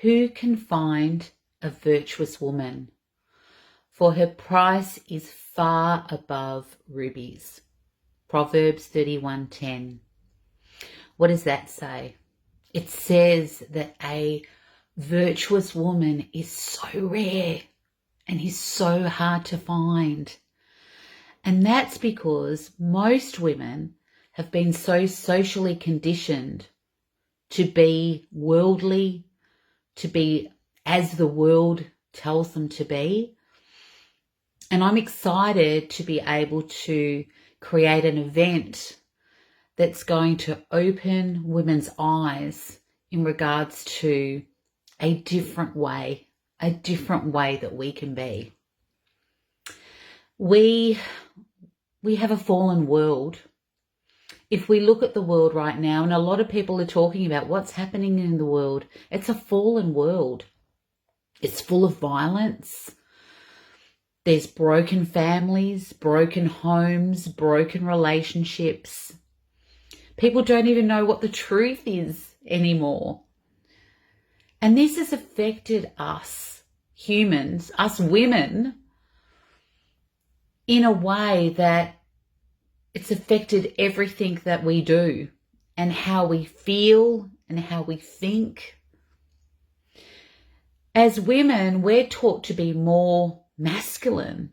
Who can find a virtuous woman? For her price is far above rubies. Proverbs 31:10. What does that say? It says that a virtuous woman is so rare and is so hard to find. And that's because most women have been so socially conditioned to be worldly, to be as the world tells them to be. And I'm excited to be able to create an event that's going to open women's eyes in regards to a different way that we can be. We have a fallen world. If we look at the world right now, and a lot of people are talking about what's happening in the world, it's a fallen world. It's full of violence. There's broken families, broken homes, broken relationships. People don't even know what the truth is anymore. And this has affected us humans, us women, in a way that it's affected everything that we do and how we feel and how we think. As women, we're taught to be more masculine.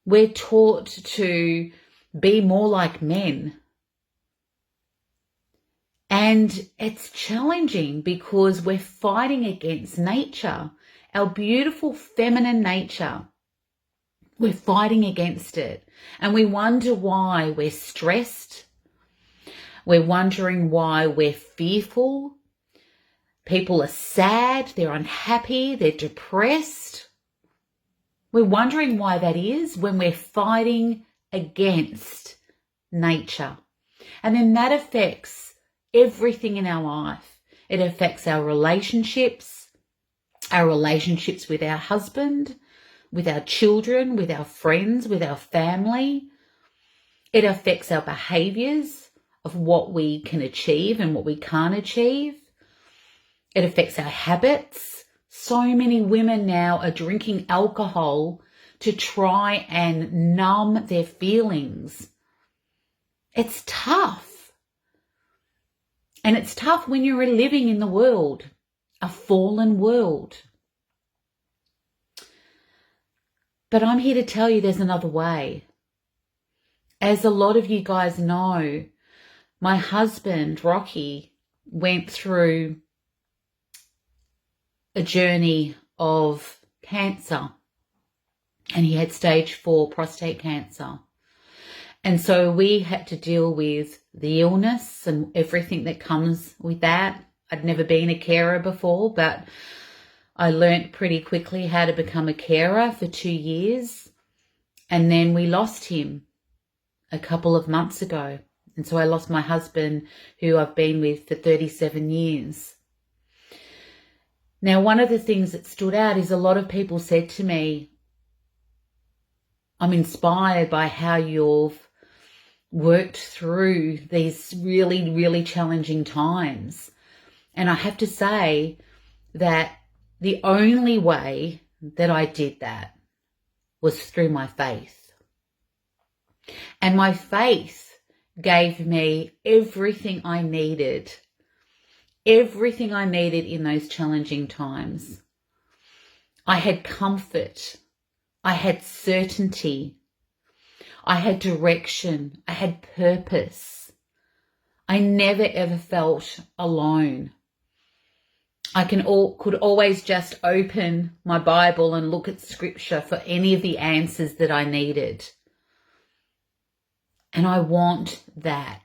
We're taught to be more like men. And it's challenging because we're fighting against nature, our beautiful feminine nature. We're fighting against it. And we wonder why we're stressed. We're wondering why we're fearful. People are sad, they're unhappy, they're depressed. We're wondering why that is when we're fighting against nature. And then that affects everything in our life. It affects our relationships with our husband, with our children, with our friends, with our family. It affects our behaviors of what we can achieve and what we can't achieve. It affects our habits. So many women now are drinking alcohol to try and numb their feelings. It's tough. And it's tough when you're living in the world, a fallen world. But I'm here to tell you there's another way. As a lot of you guys know, my husband, Rocky, went through a journey of cancer, and he had stage 4 prostate cancer. And so we had to deal with the illness and everything that comes with that. I'd never been a carer before, but I learnt pretty quickly how to become a carer for 2 years. And then we lost him a couple of months ago. And so I lost my husband, who I've been with for 37 years. Now, one of the things that stood out is a lot of people said to me, I'm inspired by how you've worked through these really, really challenging times. And I have to say that the only way that I did that was through my faith. And my faith gave me everything I needed in those challenging times. I had comfort. I had certainty. I had direction. I had purpose. I never ever felt alone. I could always just open my Bible and look at scripture for any of the answers that I needed. And I want that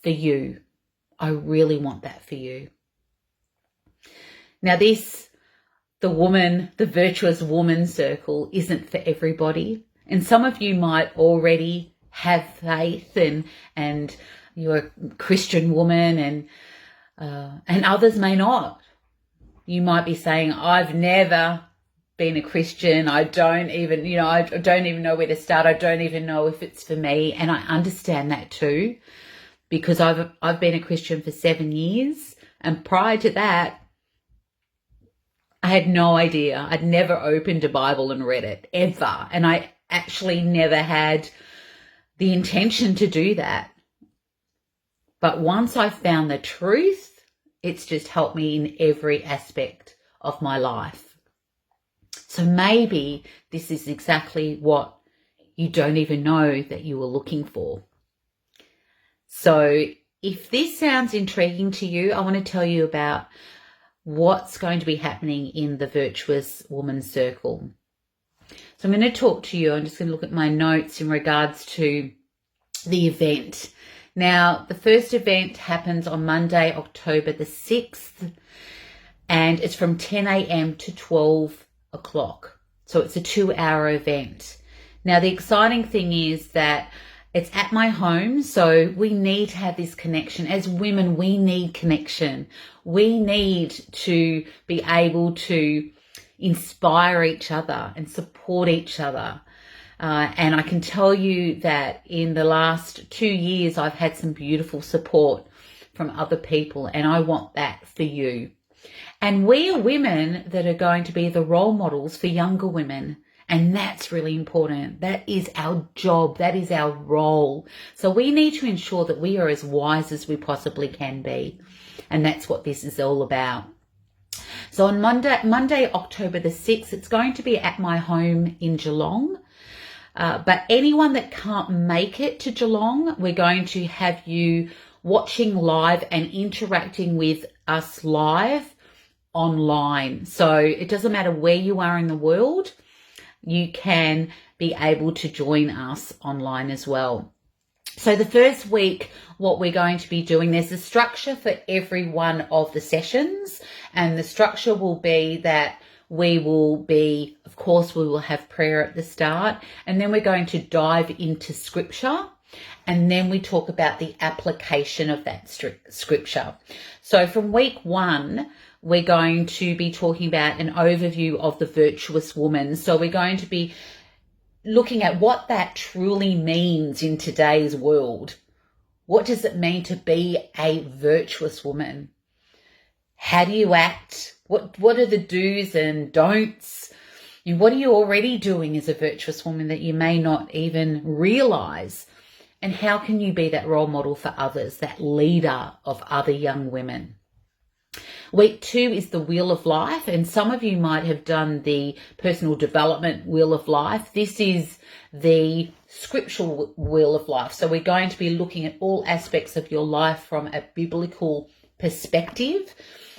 for you. I really want that for you. Now the virtuous woman circle isn't for everybody. And some of you might already have faith and you're a Christian woman and others may not. You might be saying, I've never been a Christian. I don't even know where to start. I don't even know if it's for me. And I understand that too, because I've been a Christian for 7 years. And prior to that, had no idea. I'd never opened a Bible and read it, ever. And I actually never had the intention to do that. But once I found the truth, it's just helped me in every aspect of my life. So maybe this is exactly what you don't even know that you were looking for. So if this sounds intriguing to you, I want to tell you about what's going to be happening in the Virtuous Woman Circle. So I'm going to talk to you. I'm just going to look at my notes in regards to the event. Now, the first event happens on Monday, October the 6th, and it's from 10 a.m. to 12 o'clock. So it's a 2-hour event. Now, the exciting thing is that it's at my home, so we need to have this connection. As women, we need connection. We need to be able to inspire each other and support each other. And I can tell you that in the last 2 years, I've had some beautiful support from other people, and I want that for you. And we are women that are going to be the role models for younger women. And that's really important. That is our job. That is our role. So we need to ensure that we are as wise as we possibly can be. And that's what this is all about. So on Monday, October the 6th, it's going to be at my home in Geelong. But anyone that can't make it to Geelong, we're going to have you watching live and interacting with us live online. So it doesn't matter where you are in the world. You can be able to join us online as well. So the first week, what we're going to be doing, there's a structure for every one of the sessions, and the structure will be that we will have prayer at the start, and then we're going to dive into scripture, and then we talk about the application of that scripture. So from week 1, we're going to be talking about an overview of the virtuous woman. So we're going to be looking at what that truly means in today's world. What does it mean to be a virtuous woman? How do you act? What are the do's and don'ts? And what are you already doing as a virtuous woman that you may not even realize? And how can you be that role model for others, that leader of other young women? Week 2 is the Wheel of Life, and some of you might have done the personal development Wheel of Life. This is the scriptural Wheel of Life. So we're going to be looking at all aspects of your life from a biblical perspective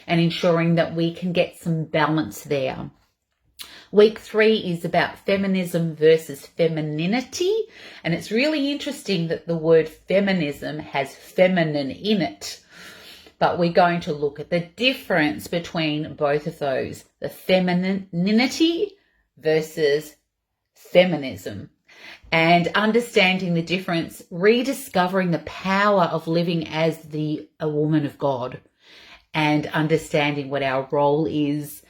and ensuring that we can get some balance there. Week 3 is about feminism versus femininity, and it's really interesting that the word feminism has feminine in it. But we're going to look at the difference between both of those, the femininity versus feminism, and understanding the difference, rediscovering the power of living as a woman of God, and understanding what our role is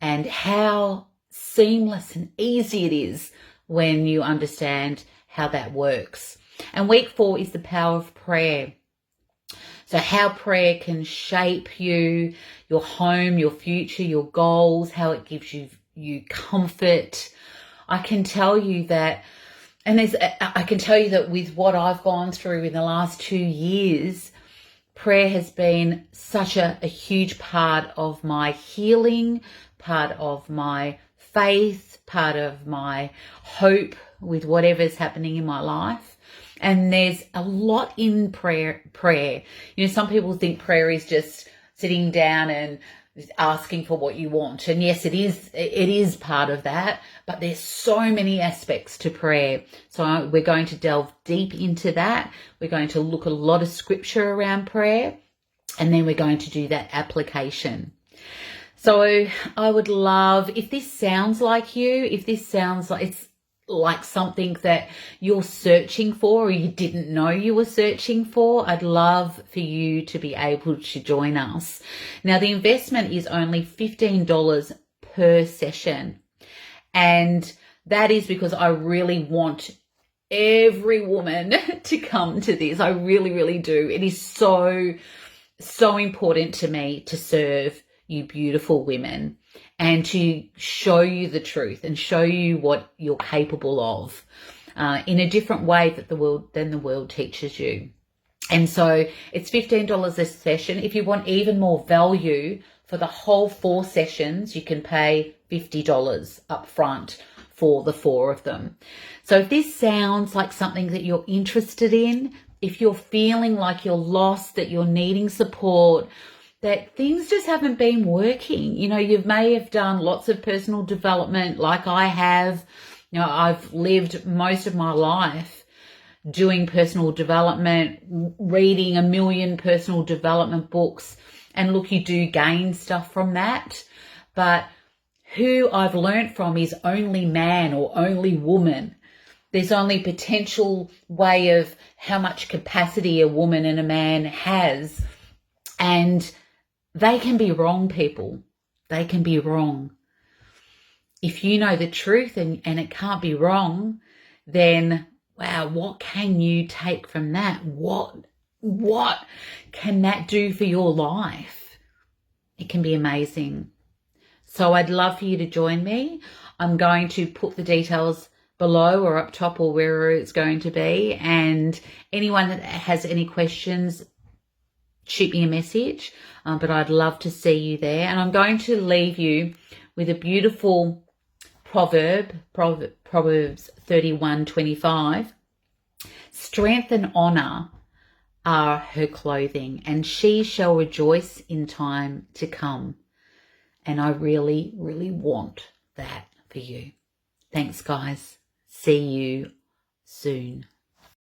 and how seamless and easy it is when you understand how that works. And week 4 is the power of prayer. So how prayer can shape you, your home, your future, your goals, how it gives you comfort. I can tell you that, with what I've gone through in the last 2 years, prayer has been such a huge part of my healing, part of my faith, part of my hope with whatever's happening in my life. And there's a lot in prayer. You know, some people think prayer is just sitting down and asking for what you want. And yes, it is part of that, but there's so many aspects to prayer. So we're going to delve deep into that. We're going to look at a lot of scripture around prayer, and then we're going to do that application. So I would love, if this sounds like you, if this sounds like it's like something that you're searching for or you didn't know you were searching for, I'd love for you to be able to join us. Now, the investment is only $15 per session. And that is because I really want every woman to come to this. I really, really do. It is so important to me to serve you beautiful women, and to show you the truth and show you what you're capable of in a different way than the world teaches you. And so it's $15 a session. If you want even more value for the whole 4 sessions, you can pay $50 up front for the 4 of them. So if this sounds like something that you're interested in, if you're feeling like you're lost, that you're needing support, that things just haven't been working, you know, you may have done lots of personal development like I have. You know, I've lived most of my life doing personal development, reading a million personal development books, and look, you do gain stuff from that. But who I've learned from is only man or only woman. There's only potential way of how much capacity a woman and a man has. And they can be wrong, people. They can be wrong. If you know the truth and it can't be wrong, then wow, what can you take from that? What can that do for your life? It can be amazing. So I'd love for you to join me. I'm going to put the details below or up top or wherever it's going to be. And anyone that has any questions, shoot me a message. But I'd love to see you there. And I'm going to leave you with a beautiful Proverbs 31:25. Strength and honor are her clothing, and she shall rejoice in time to come. And I really, really want that for you. Thanks, guys. See you soon.